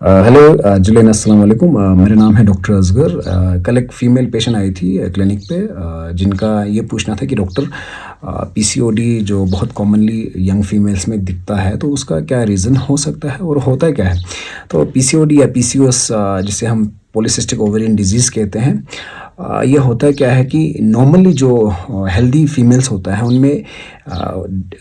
Hello Julen, अस्सलाम वालेकुम। मेरा नाम है डॉक्टर असगर। कल एक फ़ीमेल पेशेंट आई थी क्लिनिक पे, जिनका ये पूछना था कि डॉक्टर पीसीओडी जो बहुत कॉमनली यंग फीमेल्स में दिखता है, तो उसका क्या रीज़न हो सकता है और होता क्या है। तो पीसीओडी या पीसीओएस, जिसे हम पॉलीसिस्टिक ओवेरियन डिजीज़ कहते हैं, ये होता क्या है कि नॉर्मली जो हेल्दी फीमेल्स होता है उनमें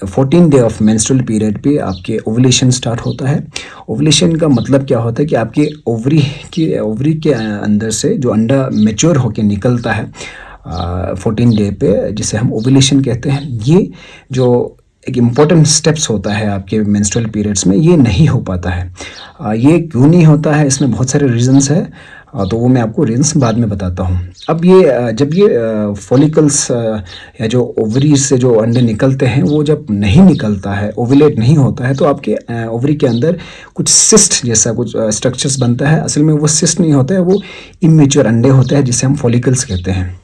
14 डे ऑफ मेंस्ट्रुअल पीरियड पे आपके ओवुलेशन स्टार्ट होता है। ओवुलेशन का मतलब क्या होता है कि आपके ओवरी के अंदर से जो अंडा मैच्योर होके निकलता है 14 डे पे, जिसे हम ओवुलेशन कहते हैं, ये जो एक इम्पॉर्टेंट स्टेप्स होता है आपके मेंस्ट्रुअल पीरियड्स में, ये नहीं हो पाता है। ये क्यों नहीं होता है, इसमें बहुत सारे रीजंस है। तो वो मैं आपको रीजंस बाद में बताता हूँ। अब ये जब ये फॉलिकल्स या जो ओवरी से जो अंडे निकलते हैं, वो जब नहीं निकलता है, ओवुलेट नहीं होता है, तो आपके ओवरी के अंदर कुछ सिस्ट जैसा कुछ स्ट्रक्चर्स बनता है। असल में वो सिस्ट नहीं होता है, वो इमेच्योर अंडे होते हैं जिसे हम फॉलिकल्स कहते हैं।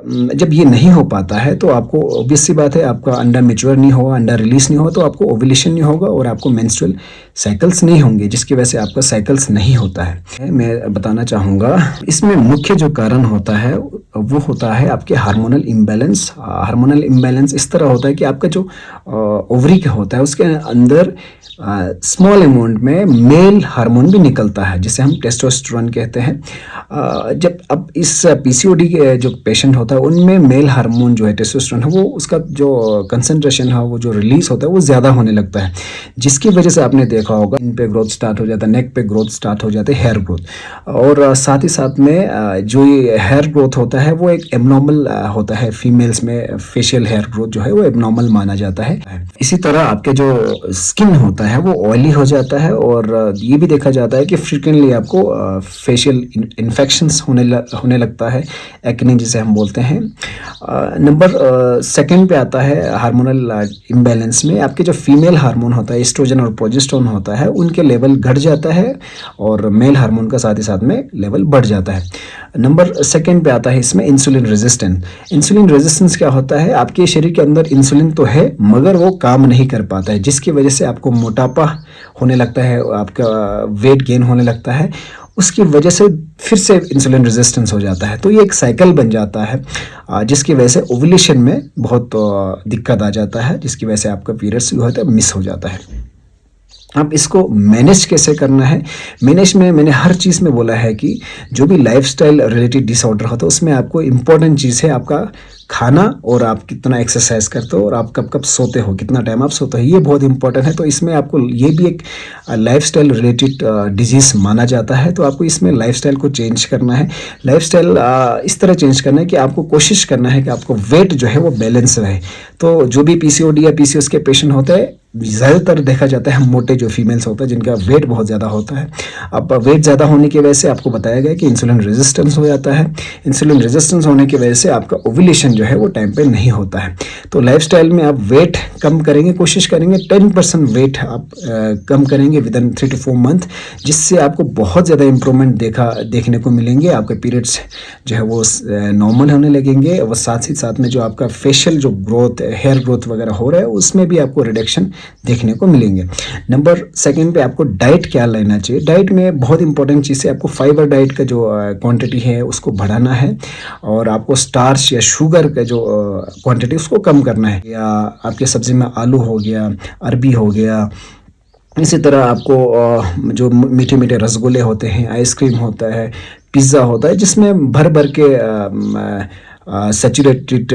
जब ये नहीं हो पाता है तो आपको ऑब्वियस सी बात है, आपका अंडा मैच्योर नहीं होगा, अंडा रिलीज नहीं होगा, तो आपको ओवुलेशन नहीं होगा और आपको मेंस्ट्रुअल साइकिल्स नहीं होंगे, जिसकी वजह से आपका साइकिल्स नहीं होता है। मैं बताना चाहूँगा, इसमें मुख्य जो कारण होता है वो होता है आपके हार्मोनल इम्बैलेंस। हार्मोनल इम्बैलेंस इस तरह होता है कि आपका जो ओवरी का होता है उसके अंदर स्मॉल अमाउंट में मेल हार्मोन भी निकलता है, जिसे हम टेस्टोस्टेरोन कहते हैं। जब अब इस पीसीओडी के जो पेशेंट होता है उनमें मेल हार्मोन जो है टेस्टोस्टेरोन है, वो उसका जो कंसंट्रेशन है, वो जो रिलीज होता है, वो ज़्यादा होने लगता है, जिसकी वजह से आपने देखा होगा इन पे ग्रोथ स्टार्ट हो जाता है, नेक पे ग्रोथ स्टार्ट हो जाते हैं, हेयर ग्रोथ। और साथ ही साथ में जो ये हेयर ग्रोथ होता है वो एक एबनॉर्मल होता है। फीमेल्स में फेशियल हेयर ग्रोथ जो है वो एबनॉर्मल माना जाता है। इसी तरह आपके जो स्किन होता है वो ऑयली हो जाता है, और ये भी देखा जाता है कि फ्रीक्वेंटली आपको फेशियल इन्फेक्शंस होने लगता है, एक्ने जिसे हम बोलते हैं। नंबर सेकंड पे आता है हार्मोनल इम्बैलेंस में आपके जो फीमेल हार्मोन होता है, एस्ट्रोजन और प्रोजेस्टेरोन होता है, उनके लेवल घट जाता है और मेल हार्मोन का साथ ही साथ में लेवल बढ़ जाता है। नंबर सेकंड पे आता है इसमें इंसुलिन रेजिस्टेंस। इंसुलिन रेजिस्टेंस क्या होता है, आपके शरीर के अंदर इंसुलिन तो है मगर वो काम नहीं कर पाता है, जिसकी वजह से आपको मोटापा होने लगता है, आपका वेट गेन होने लगता है। उसकी वजह से फिर से इंसुलिन रेजिस्टेंस हो जाता है, तो ये एक साइकिल बन जाता है, जिसकी वजह से ओवुलेशन में बहुत दिक्कत आ जाता है, जिसकी वजह से आपका पीरियड्स जो होता है मिस हो जाता है। अब इसको मैनेज कैसे करना है। मैनेज में मैंने हर चीज़ में बोला है कि जो भी लाइफस्टाइल रिलेटेड डिसऑर्डर होता है उसमें आपको इम्पोर्टेंट चीज़ है आपका खाना, और आप कितना एक्सरसाइज करते हो, और आप कब कब सोते हो, कितना टाइम आप सोते हो, ये बहुत इंपॉर्टेंट है। तो इसमें आपको ये भी एक लाइफस्टाइल रिलेटेड डिजीज़ माना जाता है, तो आपको इसमें लाइफस्टाइल को चेंज करना है। लाइफस्टाइल इस तरह चेंज करना है कि आपको कोशिश करना है कि आपको वेट जो है वो बैलेंस रहे। तो जो भी पीसीओडी या पीसीओएस के पेशेंट होते हैं, ज़्यादातर देखा जाता है मोटे जो फीमेल्स होता है जिनका वेट बहुत ज़्यादा होता है। अब वेट ज़्यादा होने की वजह से आपको बताया गया कि इंसुलिन रेजिस्टेंस हो जाता है। इंसुलिन रेजिस्टेंस होने की वजह से आपका ओवुलेशन जो है वो टाइम पे नहीं होता है। तो लाइफस्टाइल में आप वेट कम करेंगे, कोशिश करेंगे 10% वेट आप कम करेंगे विद इन 3 to 4 मंथ, जिससे आपको बहुत ज़्यादा इंप्रूवमेंट देखने को मिलेंगे। आपके पीरियड्स जो है वो नॉर्मल होने लगेंगे, और साथ ही साथ में जो आपका फेशियल जो ग्रोथ, हेयर ग्रोथ वगैरह हो रहा है, उसमें भी आपको रिडक्शन देखने को मिलेंगे। नंबर सेकंड पे आपको डाइट क्या लेना चाहिए। डाइट में बहुत इंपॉर्टेंट चीज़ है, आपको फाइबर डाइट का जो क्वांटिटी है उसको बढ़ाना है, और आपको स्टार्च या शुगर का जो क्वांटिटी उसको कम करना है। या आपके सब्ज़ी में आलू हो गया, अरबी हो गया, इसी तरह आपको जो मीठे मीठे रसगुल्ले होते हैं, आइसक्रीम होता है, पिज़्ज़ा होता है, जिसमें भर भर के सैचुरेटेड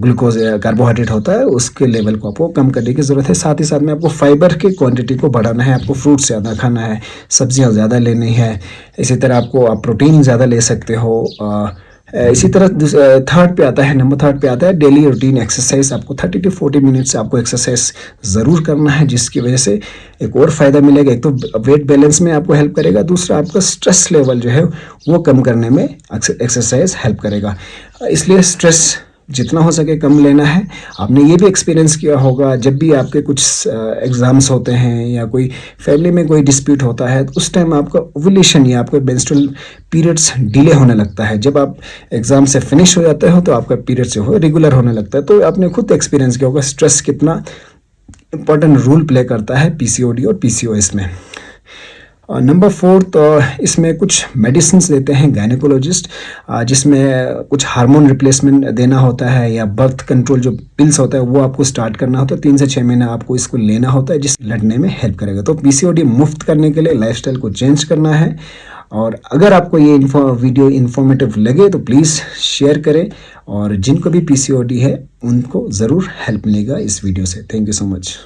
ग्लूकोज या कार्बोहाइड्रेट होता है, उसके लेवल को आपको कम करने की ज़रूरत है। साथ ही साथ में आपको फाइबर की क्वांटिटी को बढ़ाना है, आपको फ्रूट्स ज़्यादा खाना है, सब्जियां ज़्यादा लेनी है। इसी तरह आप प्रोटीन ज़्यादा ले सकते हो। इसी तरह थर्ड पे आता है, नंबर थर्ड पे आता है डेली रूटीन एक्सरसाइज। आपको 30 to 40 मिनट्स आपको एक्सरसाइज ज़रूर करना है, जिसकी वजह से एक और फ़ायदा मिलेगा। एक तो वेट बैलेंस में आपको हेल्प करेगा, दूसरा आपका स्ट्रेस लेवल जो है वो कम करने में एक्सरसाइज हेल्प करेगा। इसलिए स्ट्रेस जितना हो सके कम लेना है। आपने ये भी एक्सपीरियंस किया होगा, जब भी आपके कुछ एग्ज़ाम्स होते हैं या कोई फैमिली में कोई डिस्प्यूट होता है, तो उस टाइम आपका ओवुलेशन या आपका मेंस्ट्रुअल पीरियड्स डिले होने लगता है। जब आप एग्ज़ाम से फिनिश हो जाते हो तो आपका पीरियड जो है रेगुलर होने लगता है। तो आपने खुद एक्सपीरियंस किया होगा स्ट्रेस कितना इंपॉर्टेंट रोल प्ले करता है पीसीओडी और पीसीओएस में। नंबर फोर्थ, इसमें कुछ मेडिसिन देते हैं गायनेकोलॉजिस्ट, जिसमें कुछ हार्मोन रिप्लेसमेंट देना होता है या बर्थ कंट्रोल जो पिल्स होता है वो आपको स्टार्ट करना होता है। 3 से 6 महीने आपको इसको लेना होता है, जिस लड़ने में हेल्प करेगा। तो पीसीओडी मुफ्त करने के लिए लाइफस्टाइल को चेंज करना है। और अगर आपको ये वीडियो इन्फॉर्मेटिव लगे तो प्लीज़ शेयर करें, और जिनको भी पीसीओडी है उनको ज़रूर हेल्प मिलेगा इस वीडियो से। Thank you so much.